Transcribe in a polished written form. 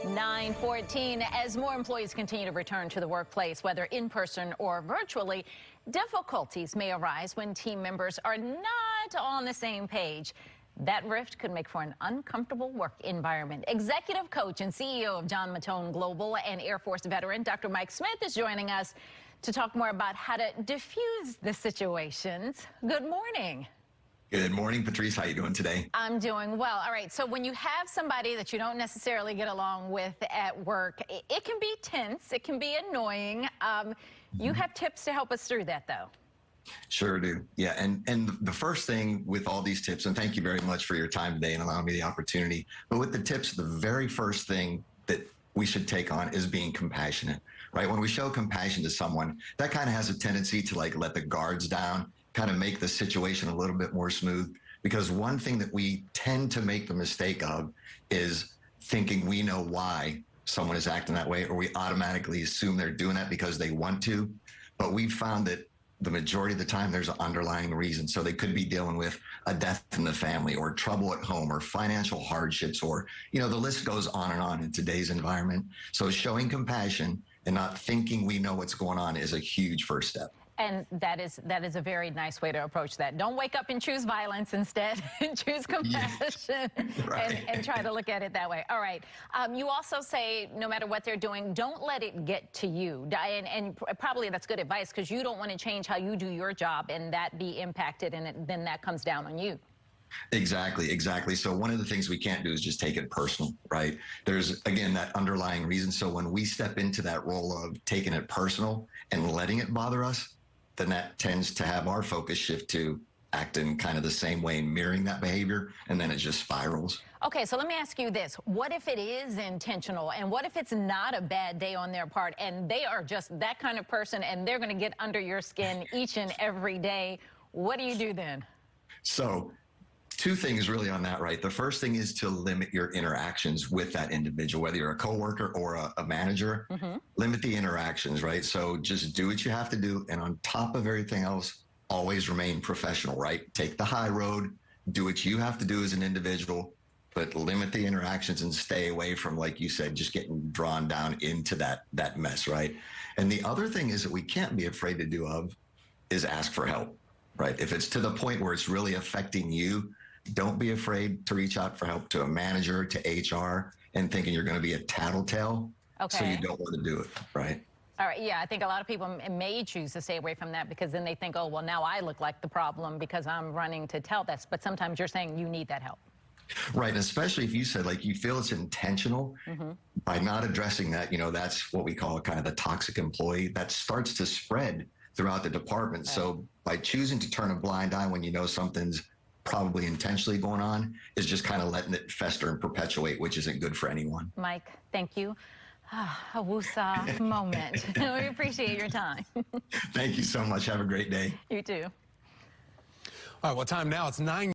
9:14. As more employees continue to return to the workplace, whether in person or virtually, difficulties may arise when team members are not on the same page. That rift could make for an uncomfortable work environment. Executive coach and CEO of John Mattone Global and Air Force veteran Dr. Mike Smith is joining us to talk more about how to diffuse the situations. Good morning. Good morning, Patrice. How are you doing today? I'm doing well. All right. So when you have somebody that you don't necessarily get along with at work, it can be tense. It can be annoying. You have tips to help us through that, though. Sure do. Yeah. And the first thing with all these tips, and thank you very much for your time today and allowing me the opportunity. But with the tips, the very first thing that we should take on is being compassionate, right? When we show compassion to someone, that kind of has a tendency to let the guards down, kind of make the situation a little bit more smooth. Because one thing that we tend to make the mistake of is thinking we know why someone is acting that way, or we automatically assume they're doing that because they want to. But we've found that the majority of the time there's an underlying reason. So they could be dealing with a death in the family or trouble at home or financial hardships, or, the list goes on in today's environment. So showing compassion and not thinking we know what's going on is a huge first step. And that is a very nice way to approach that. Don't wake up and choose violence instead, and choose compassion. Right. and try to look at it that way. All right. You also say no matter what they're doing, don't let it get to you. And probably that's good advice, because you don't want to change how you do your job and that be impacted, and then that comes down on you. Exactly. So one of the things we can't do is just take it personal, right? There's, again, that underlying reason. So when we step into that role of taking it personal and letting it bother us, then that tends to have our focus shift to act in kind of the same way and mirroring that behavior, and then it just spirals. Okay, so let me ask you this. What if it is intentional, and what if it's not a bad day on their part, and they are just that kind of person, and they're going to get under your skin each and every day? What do you do then? So two things really on that, right? The first thing is to limit your interactions with that individual, whether you're a coworker or a manager. Limit the interactions, right? So just do what you have to do. And on top of everything else, always remain professional, right? Take the high road, do what you have to do as an individual, but limit the interactions and stay away from, like you said, just getting drawn down into that mess, right? And the other thing is that we can't be afraid to do is ask for help, right? If it's to the point where it's really affecting you, don't be afraid to reach out for help to a manager, to HR, and thinking you're going to be a tattletale. Okay. So you don't want to do it, right? All right. Yeah, I think a lot of people may choose to stay away from that, because then they think, oh, well, now I look like the problem because I'm running to tell this. But sometimes you're saying you need that help. Right. And especially if you said, you feel it's intentional, by not addressing that, that's what we call kind of the toxic employee that starts to spread throughout the department. Right. So by choosing to turn a blind eye when you know something's probably intentionally going on, is just kind of letting it fester and perpetuate, which isn't good for anyone. Mike, thank you. A woosah moment. We appreciate your time. Thank you so much. Have a great day. You too. All right, well, time now, it's 9.